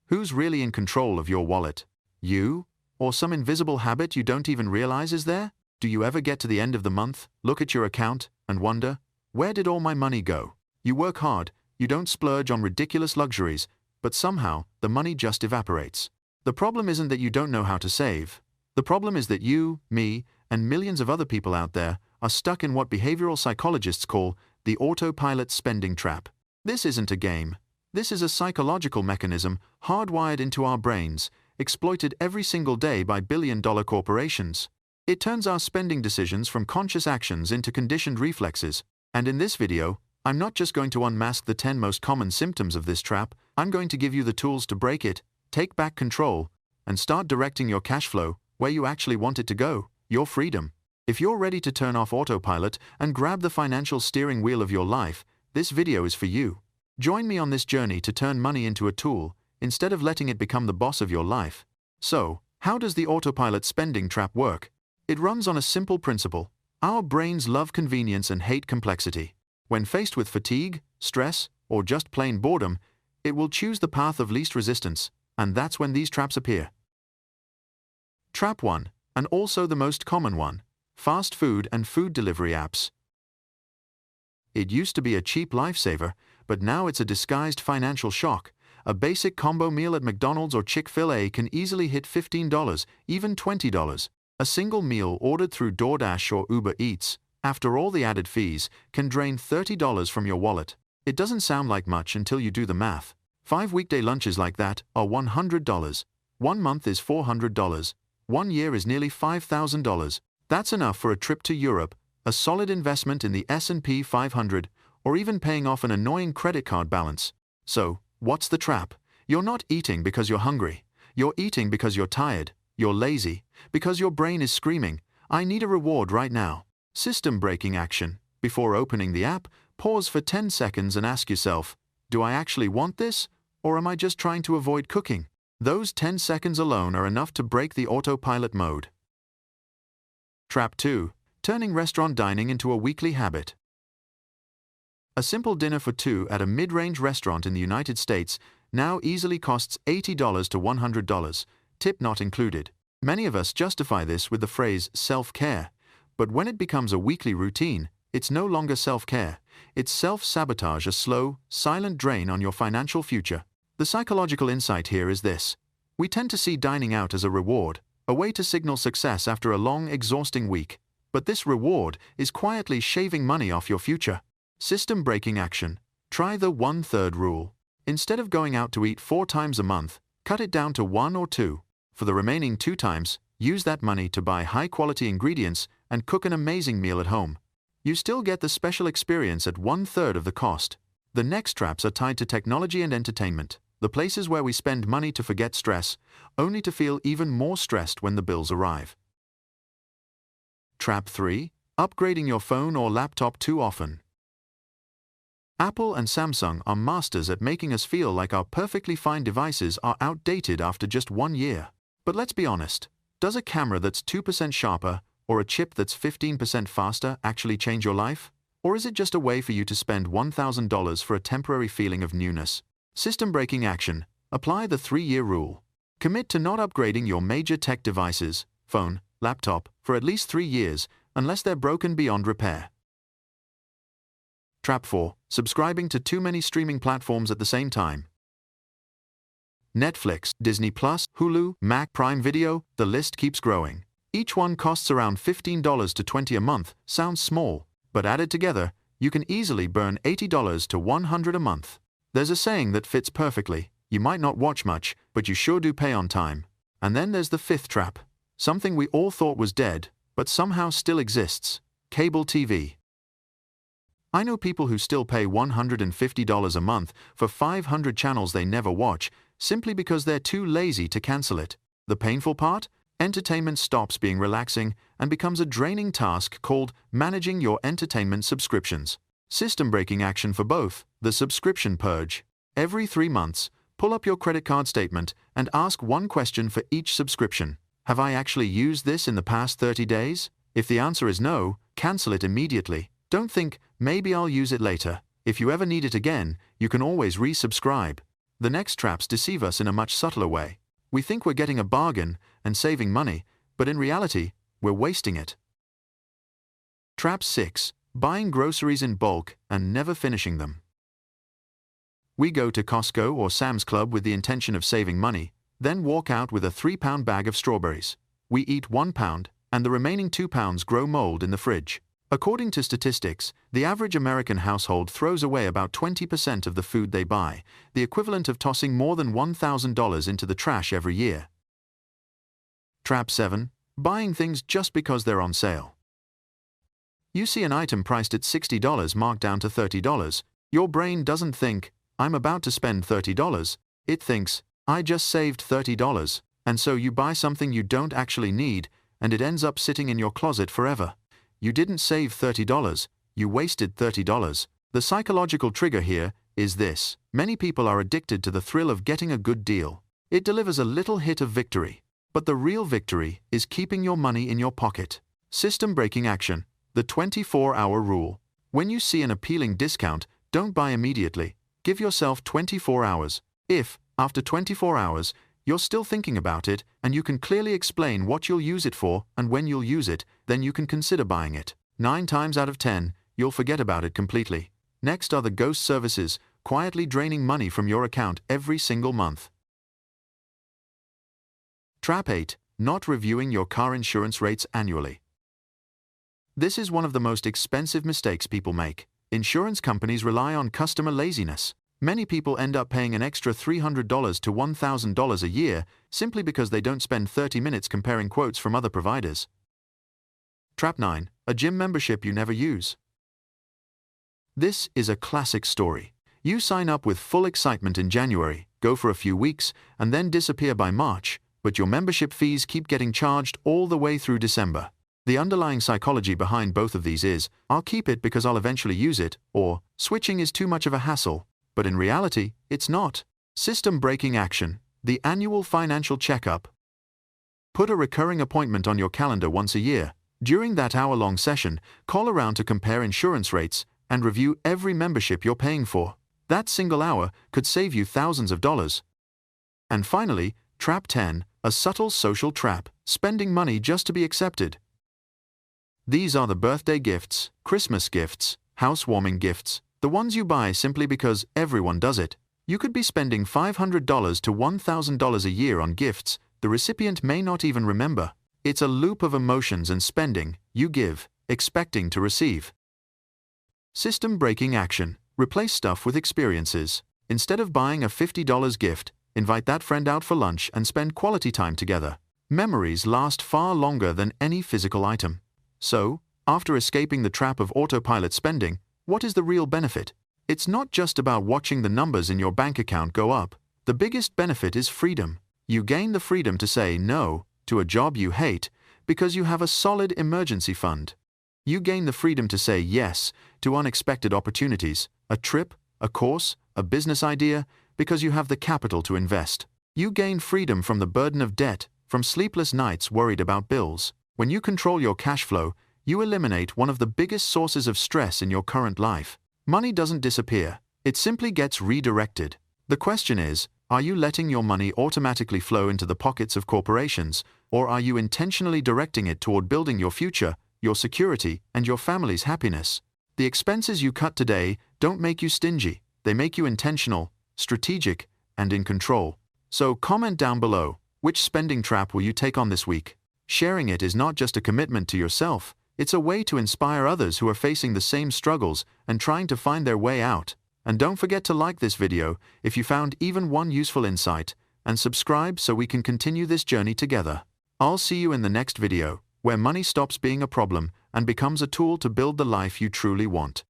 Who's really in control of your wallet? You? Or some invisible habit you don't even realize is there? Do you ever get to the end of the month, look at your account, and wonder, where did all my money go? You work hard, you don't splurge on ridiculous luxuries, but somehow, the money just evaporates. The problem isn't that you don't know how to save. The problem is that you, me, and millions of other people out there are stuck in what behavioral psychologists call the autopilot spending trap. This isn't a game. This is a psychological mechanism hardwired into our brains, exploited every single day by billion-dollar corporations. It turns our spending decisions from conscious actions into conditioned reflexes. And in this video, I'm not just going to unmask the 10 most common symptoms of this trap, I'm going to give you the tools to break it, take back control, and start directing your cash flow where you actually want it to go, your freedom. If you're ready to turn off autopilot and grab the financial steering wheel of your life, this video is for you. Join me on this journey to turn money into a tool, instead of letting it become the boss of your life. So, how does the autopilot spending trap work? It runs on a simple principle. Our brains love convenience and hate complexity. When faced with fatigue, stress, or just plain boredom, it will choose the path of least resistance, and that's when these traps appear. Trap 1, and also the most common one, fast food and food delivery apps. It used to be a cheap lifesaver, but now it's a disguised financial shock. A basic combo meal at McDonald's or Chick-fil-A can easily hit $15, even $20. A single meal ordered through DoorDash or Uber Eats, after all the added fees, can drain $30 from your wallet. It doesn't sound like much until you do the math. 5 weekday lunches like that are $100. 1 month is $400. 1 year is nearly $5,000. That's enough for a trip to Europe, a solid investment in the S&P 500, or even paying off an annoying credit card balance. So, what's the trap? You're not eating because you're hungry. You're eating because you're tired. You're lazy, because your brain is screaming, I need a reward right now. System breaking action. Before opening the app, pause for 10 seconds and ask yourself, do I actually want this, or am I just trying to avoid cooking? Those 10 seconds alone are enough to break the autopilot mode. Trap 2. Turning restaurant dining into a weekly habit. A simple dinner for two at a mid-range restaurant in the United States now easily costs $80 to $100. Tip not included. Many of us justify this with the phrase self-care, but when it becomes a weekly routine, it's no longer self-care, it's self-sabotage, a slow, silent drain on your financial future. The psychological insight here is this. We tend to see dining out as a reward, a way to signal success after a long, exhausting week, but this reward is quietly shaving money off your future. System breaking action. Try the 1/3 rule. Instead of going out to eat 4 times a month, cut it down to 1 or 2. For the remaining 2 times, use that money to buy high-quality ingredients and cook an amazing meal at home. You still get the special experience at 1/3 of the cost. The next traps are tied to technology and entertainment, the places where we spend money to forget stress, only to feel even more stressed when the bills arrive. Trap 3. Upgrading your phone or laptop too often. Apple and Samsung are masters at making us feel like our perfectly fine devices are outdated after just 1 year. But let's be honest, does a camera that's 2% sharper or a chip that's 15% faster actually change your life? Or is it just a way for you to spend $1,000 for a temporary feeling of newness? System breaking action. Apply the 3-year rule. Commit to not upgrading your major tech devices, phone, laptop, for at least 3 years, unless they're broken beyond repair. Trap 4. Subscribing to too many streaming platforms at the same time. Netflix, Disney+, Hulu, Mac, Prime Video, the list keeps growing. Each one costs around $15 to $20 a month. Sounds small, but added together, you can easily burn $80 to $100 a month. There's a saying that fits perfectly. You might not watch much, but you sure do pay on time. And then there's the 5th trap. Something we all thought was dead, but somehow still exists. Cable TV. I know people who still pay $150 a month for 500 channels they never watch, simply because they're too lazy to cancel it. The painful part? Entertainment stops being relaxing and becomes a draining task called managing your entertainment subscriptions. System breaking action for both. The subscription purge. Every 3 months, pull up your credit card statement and ask one question for each subscription. Have I actually used this in the past 30 days? If the answer is no, cancel it immediately. Don't think, maybe I'll use it later. If you ever need it again, you can always resubscribe. The next traps deceive us in a much subtler way. We think we're getting a bargain and saving money, but in reality, we're wasting it. Trap 6. Buying groceries in bulk and never finishing them. We go to Costco or Sam's Club with the intention of saving money, then walk out with a 3-pound bag of strawberries. We eat 1 pound, and the remaining 2 pounds grow mold in the fridge. According to statistics, the average American household throws away about 20% of the food they buy, the equivalent of tossing more than $1,000 into the trash every year. Trap 7. Buying things just because they're on sale. You see an item priced at $60 marked down to $30. Your brain doesn't think, I'm about to spend $30. It thinks, I just saved $30. And so you buy something you don't actually need, and it ends up sitting in your closet forever. You didn't save $30, you wasted $30. The psychological trigger here is this: many people are addicted to the thrill of getting a good deal. It delivers a little hit of victory. But the real victory is keeping your money in your pocket. System-breaking action. The 24-hour rule. When you see an appealing discount, don't buy immediately. Give yourself 24 hours. If, after 24 hours, you're still thinking about it, and you can clearly explain what you'll use it for and when you'll use it, then you can consider buying it. 9 times out of 10, you'll forget about it completely. Next are the ghost services, quietly draining money from your account every single month. Trap 8. Not reviewing your car insurance rates annually. This is one of the most expensive mistakes people make. Insurance companies rely on customer laziness. Many people end up paying an extra $300 to $1,000 a year simply because they don't spend 30 minutes comparing quotes from other providers. Trap 9. A gym membership you never use. This is a classic story. You sign up with full excitement in January, go for a few weeks, and then disappear by March, but your membership fees keep getting charged all the way through December. The underlying psychology behind both of these is, I'll keep it because I'll eventually use it, or switching is too much of a hassle. But in reality, it's not. System-breaking action. The annual financial checkup. Put a recurring appointment on your calendar once a year. During that hour-long session, call around to compare insurance rates and review every membership you're paying for. That single hour could save you thousands of dollars. And finally, Trap 10, a subtle social trap, spending money just to be accepted. These are the birthday gifts, Christmas gifts, housewarming gifts, the ones you buy simply because everyone does it. You could be spending $500 to $1,000 a year on gifts the recipient may not even remember. It's a loop of emotions and spending. You give, expecting to receive. System-breaking action. Replace stuff with experiences. Instead of buying a $50 gift, invite that friend out for lunch and spend quality time together. Memories last far longer than any physical item. So, after escaping the trap of autopilot spending, what is the real benefit? It's not just about watching the numbers in your bank account go up. The biggest benefit is freedom. You gain the freedom to say no to a job you hate because you have a solid emergency fund. You gain the freedom to say yes to unexpected opportunities, a trip, a course, a business idea, because you have the capital to invest. You gain freedom from the burden of debt, from sleepless nights worried about bills. When you control your cash flow, you eliminate one of the biggest sources of stress in your current life. Money doesn't disappear, it simply gets redirected. The question is, are you letting your money automatically flow into the pockets of corporations, or are you intentionally directing it toward building your future, your security, and your family's happiness? The expenses you cut today don't make you stingy, they make you intentional, strategic, and in control. So comment down below, which spending trap will you take on this week? Sharing it is not just a commitment to yourself, it's a way to inspire others who are facing the same struggles and trying to find their way out. And don't forget to like this video if you found even one useful insight, and subscribe so we can continue this journey together. I'll see you in the next video, where money stops being a problem and becomes a tool to build the life you truly want.